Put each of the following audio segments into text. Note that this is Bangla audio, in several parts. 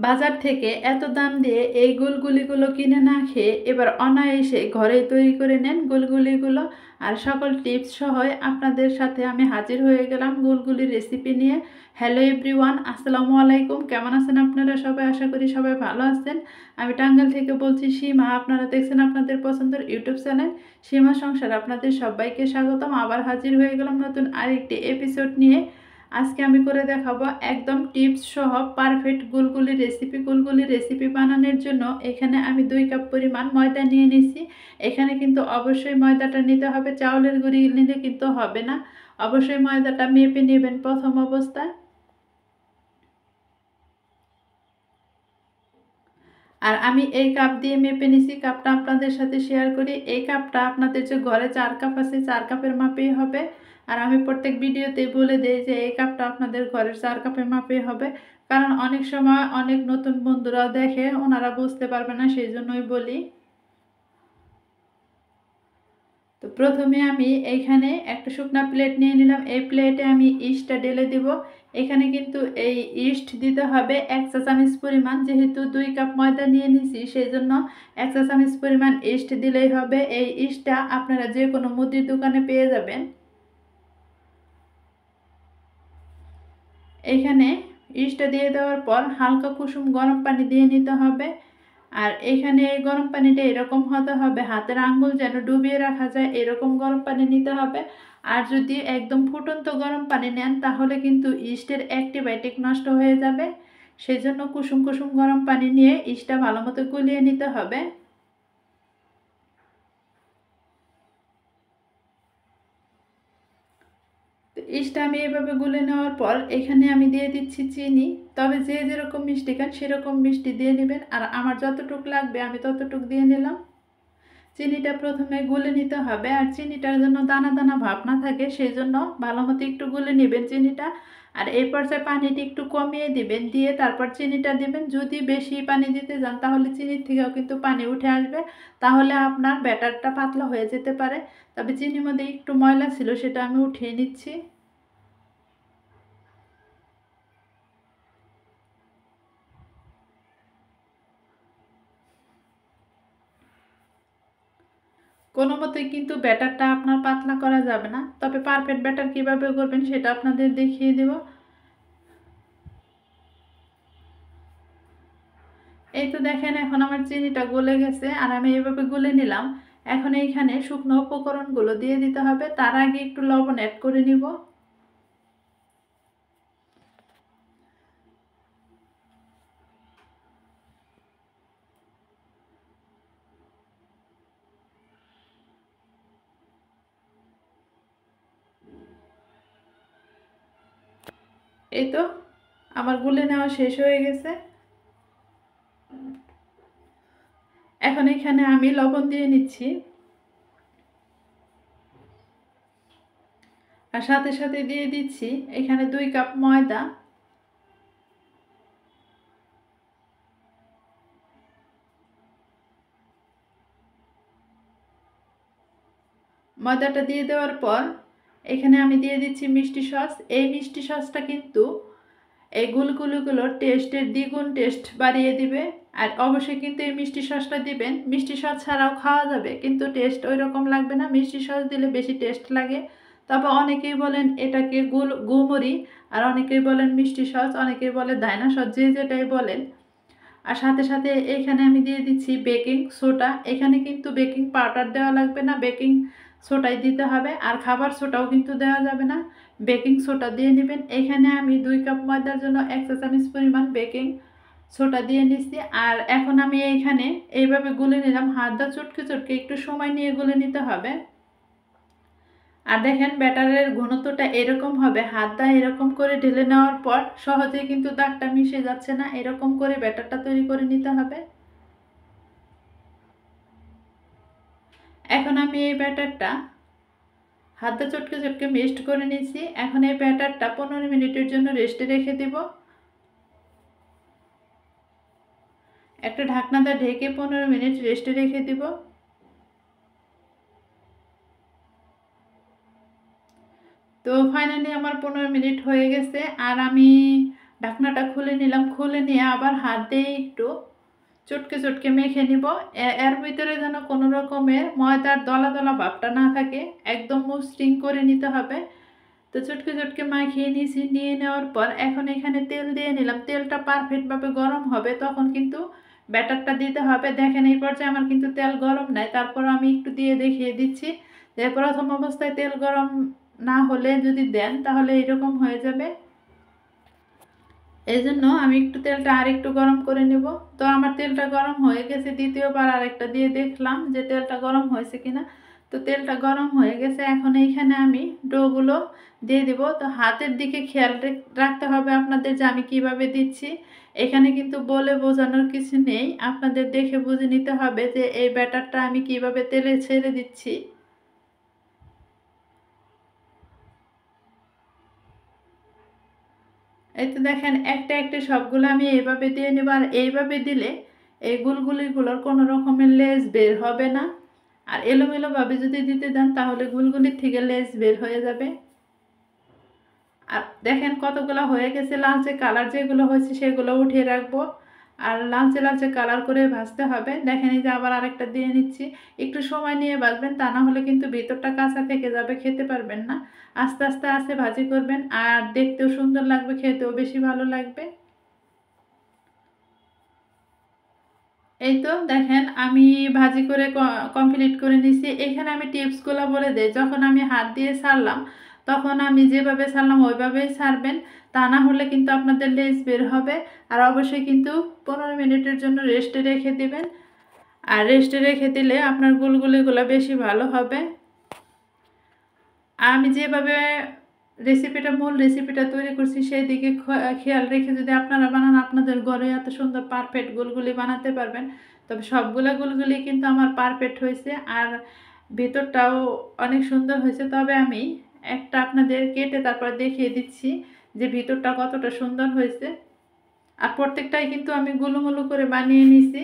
বাজার থেকে এত দাম দিয়ে এই গুলগুলিগুলো কিনে না খেয়ে এবার অনায়াসে ঘরে তৈরি করে নেন গুলগুলিগুলো। আর সকল টিপস সহ আপনাদের সাথে আমি হাজির হয়ে গেলাম গুলগুলির রেসিপি নিয়ে। হ্যালো এভরিওয়ান, আসসালামু আলাইকুম। কেমন আছেন আপনারা সবাই? আশা করি সবাই ভালো আছেন। আমি টাঙ্গাইল থেকে বলছি সীমা। আপনারা দেখছেন আপনাদের পছন্দের ইউটিউব চ্যানেল সীমা সংসার। আপনাদের সবাইকে স্বাগতম। আবার হাজির হয়ে গেলাম নতুন আরেকটি এপিসোড নিয়ে। আজকে আমি করে দেখাবো একদম টিপস সহ পারফেক্ট গুলগুলি রেসিপি বানানোর জন্য এখানে আমি 2 কাপ পরিমাণ ময়দা নিয়ে নিয়েছি। এখানে কিন্তু অবশ্যই ময়দাটা নিতে হবে, চাউলের গুঁড়ি নিলে কিন্তু হবে না। অবশ্যই ময়দাটা মেপে নেবেন প্রথম অবস্থায়। আর আমি এই কাপ দিয়ে মেপে নিছি, কাপটা আপনাদের সাথে শেয়ার করি। এই কাপটা আপনাদের যে ঘরে 4 কাপ আছে 4 কাপের মাপেই হবে। আর আমি প্রত্যেক ভিডিওতেই বলে দিই যে এই কাপটা আপনাদের ঘরের 4 কাপের মাপেই হবে, কারণ অনেক সময় অনেক নতুন বন্ধুরা দেখে, ওনারা বুঝতে পারবে না, সেই জন্যই বলি। তো প্রথমে আমি এইখানে একটা শুকনা প্লেট নিয়ে নিলাম। এই প্লেটে আমি ইস্টটা ঢেলে দিব। এখানে কিন্তু এই ইস্ট দিতে হবে 1 চা চামচ পরিমাণ। যেহেতু 2 কাপ ময়দা নিয়ে নিছি সেই জন্য 1 চা চামচ পরিমাণ ইস্ট দিলেই হবে। এই ইস্টটা আপনারা যে কোনো মুদির দোকানে পেয়ে যাবেন। এখানে ইস্টটা দিয়ে দেওয়ার পর হালকা কুসুম গরম পানি দিয়ে নিতে হবে। আর এখানে গরম পানিটা এরকম হতে হবে, হাতের আঙ্গুল যেন ডুবিয়ে রাখা যায় এরকম গরম পানি নিতে হবে। আর যদি একদম ফুটন্ত গরম পানি নেন তাহলে কিন্তু ইস্টের অ্যান্টিবায়োটিক নষ্ট হয়ে যাবে। সেই জন্য কুসুম কুসুম গরম পানি নিয়ে ইস্টটা ভালো মতো গুলিয়ে নিতে হবে। তো ইস্টটা আমি এভাবে গুলে নেওয়ার পর এখানে আমি দিয়ে দিচ্ছি চিনি। তবে যে যেরকম মিষ্টি খান সেরকম মিষ্টি দিয়ে নেবেন। আর আমার যতটুক লাগবে আমি ততটুক দিয়ে নিলাম। চিনিটা প্রথমে গুলে নিতে হবে, আর চিনিটার জন্য দানা দানা ভাব না থাকে সেই জন্য ভালো মতো একটু গুলে নেবেন চিনিটা। আর এই পর্যায়ে পানিটা একটু কমিয়ে দিবেন, দিয়ে তারপর চিনিটা দিবেন। যদি বেশি পানি দিতে যান তাহলে চিনির থেকেও কিন্তু পানি উঠে আসবে, তাহলে আপনার ব্যাটারটা পাতলা হয়ে যেতে পারে। তবে চিনির মধ্যে একটু ময়লা ছিল, সেটা আমি উঠিয়ে নিচ্ছি। কোনো মতেই কিন্তু ব্যাটারটা আপনার পাতলা করা যাবে না। তবে পারফেক্ট ব্যাটার কিভাবে করবেন সেটা আপনাদের দেখিয়ে দেব। এই তো দেখেন এখন আমার চিনিটা গলে গেছে, আর আমি এইভাবে গুলে নিলাম। এখন এইখানে শুকনো উপকরণগুলো দিয়ে দিতে হবে। তার আগে একটু লবণ অ্যাড করে নিব। এই তো আমার গুলে নেওয়া শেষ হয়ে গেছে। এখন এখানে আমি লবণ দিয়ে নিচ্ছি, আর সাথে সাথে দিয়ে দিচ্ছি এখানে 2 কাপ ময়দা। ময়দাটা দিয়ে দেওয়ার পর এখানে আমি দিয়ে দিচ্ছি মিষ্টি সস। এই মিষ্টি সসটা কিন্তু এই গুলগুলিগুলোর টেস্টের দ্বিগুণ টেস্ট বাড়িয়ে দিবে। আর অবশ্যই কিন্তু এই মিষ্টি সসটা দিবেন। মিষ্টি সস ছাড়াও খাওয়া যাবে কিন্তু টেস্ট ওই রকম লাগবে না, মিষ্টি সস দিলে বেশি টেস্ট লাগে। তবে অনেকেই বলেন এটাকে গুমরি, আর অনেকেই বলেন মিষ্টি সস, অনেকেই বলে দাইনা সস, যে যেটাই বলেন। আর সাথে সাথে এখানে আমি দিয়ে দিচ্ছি বেকিং সোডা। এখানে কিন্তু বেকিং পাউডার দেওয়া লাগবে না, বেকিং সোডাই দিতে হবে। আর খাবার সোডাও কিন্তু দেওয়া যাবে না, বেকিং সোডা দিয়ে নেবেন। এখানে আমি 2 কাপ ময়দার জন্য 1 চা চামচ পরিমাণ বেকিং সোডা দিয়ে নিচ্ছি। আর এখন আমি এইখানে এইভাবে গুলে নিলাম, হাত দা চটকে চটকে একটু সময় নিয়ে গুলে নিতে হবে। আর দেখেন ব্যাটারের ঘনত্বটা এরকম হবে, হাত দা এরকম করে ঢেলে নেওয়ার পর সহজে কিন্তু দাগটা মিশে যাচ্ছে না, এরকম করে ব্যাটারটা তৈরি করে নিতে হবে। এখন আমি এই ব্যাটারটা হাত দা চটকে চটকে মিক্সড করে নিয়েছি। এখন এই ব্যাটারটা 15 মিনিটের জন্য রেস্টে রেখে দেব। একটা ঢাকনা দিয়ে ঢেকে 15 মিনিট রেস্টে রেখে দিব। তো ফাইনালি আমার 15 মিনিট হয়ে গেছে। আর আমি ঢাকনাটা খুলে নিলাম, খুলে নিয়ে আবার হাত দিয়ে একটু চটকে চটকে মেখে নিব। এর ভিতরে যেন কোনো রকমের ময়দার দলা দলা ভাবটা না থাকে, একদম মসৃণ করে নিতে হবে। তো চটকে চটকে মাখিয়ে নিয়েছি, নিয়ে নেওয়ার পর এখন এখানে তেল দিয়ে নিলাম। তেলটা পারফেক্টভাবে গরম হবে তখন কিন্তু ব্যাটারটা দিতে হবে। দেখেন এই পর্যায়ে আমার কিন্তু তেল গরম নাই, তারপর আমি একটু দিয়ে দেখিয়ে দিচ্ছি যে প্রথম অবস্থায় তেল গরম না হলে যদি দেন তাহলে এরকম হয়ে যাবে। এই জন্য আমি একটু তেলটা আর একটু গরম করে নেব। তো আমার তেলটা গরম হয়ে গেছে, দ্বিতীয়বার আরেকটা দিয়ে দেখলাম যে তেলটা গরম হয়েছে কিনা। তো তেলটা গরম হয়ে গেছে, এখন এইখানে আমি ডোগুলো দিয়ে দিব। তো হাতের দিকে খেয়াল রাখতে হবে আপনাদের যে আমি কিভাবে দিচ্ছি। এখানে কিন্তু বলে বোঝানোর কিছু নেই, আপনাদের দেখে বুঝে নিতে হবে যে এই ব্যাটারটা আমি কিভাবে তেলে ছেড়ে দিচ্ছি। এই তো দেখেন একটা একটা সবগুলো আমি এইভাবে দিয়ে নেব। আর এইভাবে দিলে এই গুলগুলিগুলোর কোনো রকমের লেজ বের হবে না। আর এলোমেলোভাবে যদি দিতে দেন তাহলে গুলগুলির থেকে লেজ বের হয়ে যাবে। আর দেখেন কতগুলো হয়ে গেছে, লালচে কালার যেগুলো হয়েছে সেগুলো উঠিয়ে রাখবো। আর লালচে লালচে কালার করে ভাজতে হবে। দেখেন এই যে আবার আরেকটা দিয়ে নিচ্ছি। একটু সময় নিয়ে ভাজবেন, তা না হলে কিন্তু ভিতরটা কাঁচা থেকে যাবে, খেতে পারবেন না। আস্তে আস্তে আস্তে ভাজি করবেন, আর দেখতেও সুন্দর লাগবে, খেতেও বেশি ভালো লাগবে। এই তো দেখেন আমি ভাজি করে কমপ্লিট করে নিছি। এখানে আমি টিপসগুলো বলে দিই, যখন আমি হাত দিয়ে ছাড়লাম তখন আমি যেভাবে ছাড়লাম ওইভাবেই ছাড়বেন, তা না হলে কিন্তু আপনাদের লেজ বের হবে। আর অবশ্যই কিন্তু 15 মিনিটের জন্য রেস্টে রেখে দিবেন। আর রেস্টে রেখে দিলে আপনার গুলগুলিগুলো বেশি ভালো হবে। আমি যেভাবে মূল রেসিপিটা তৈরি করছি সেই দিকে খেয়াল রেখে যদি আপনারা বানান, আপনাদের ঘরে এত সুন্দর পারফেক্ট গুলগুলি বানাতে পারবেন। তবে সবগুলো গুলগুলি কিন্তু আমার পারফেক্ট হয়েছে, আর ভেতরটাও অনেক সুন্দর হয়েছে। তবে আমি একটা আপনাদের কেটে তারপর দেখিয়ে দিচ্ছি যে ভিতরটা কতটা সুন্দর হয়েছে। আর প্রত্যেকটাই কিন্তু আমি গুলুমুলু করে বানিয়ে নিছি,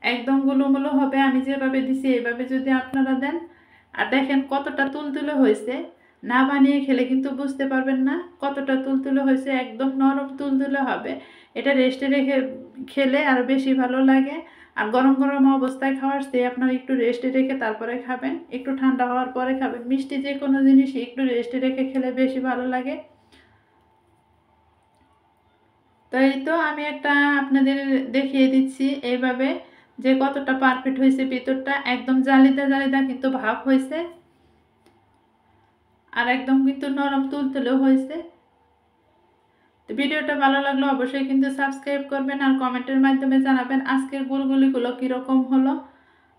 একদম গুলুমুলু হবে। আমি যেভাবে দিছি এইভাবে যদি আপনারা দেন। আর দেখেন কতটা তুলতুলে হয়েছে, না বানিয়ে খেলে কিন্তু বুঝতে পারবেন না কতটা তুলতুলে হয়েছে, একদম নরম তুলতুলে হবে। এটা রেস্টে রেখে খেলে আরও বেশি ভালো লাগে। আর গরম গরম অবস্থায় খাওয়ার চেয়ে আপনারা একটু রেস্টে রেখে তারপরে খাবেন, একটু ঠান্ডা হওয়ার পরে খাবেন। মিষ্টি যে কোনো জিনিসই একটু রেস্টে রেখে খেলে বেশি ভালো লাগে। তো এই তো আমি একটা আপনাদের দেখিয়ে দিচ্ছি এইভাবে যে কতটা পারফেক্ট হয়েছে। ভিতরটা একদম জালিদা জালিদা কিন্তু ভাব হয়েছে, আর একদম কিন্তু নরম তুলতুলেও হয়েছে। তো ভিডিওটা ভালো লাগলো অবশ্যই কিন্তু সাবস্ক্রাইব করবেন, আর কমেন্টের মাধ্যমে জানাবেন আজকের গুলগুলিগুলো কীরকম হলো।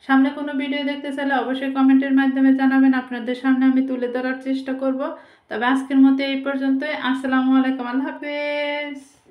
সামনে কোনো ভিডিও দেখতে চাইলে অবশ্যই কমেন্টের মাধ্যমে জানাবেন, আপনাদের সামনে আমি তুলে ধরার চেষ্টা করব। তবে আজকের মতো এই পর্যন্তই। আসসালামু আলাইকুম, আল্লাহ হাফেজ।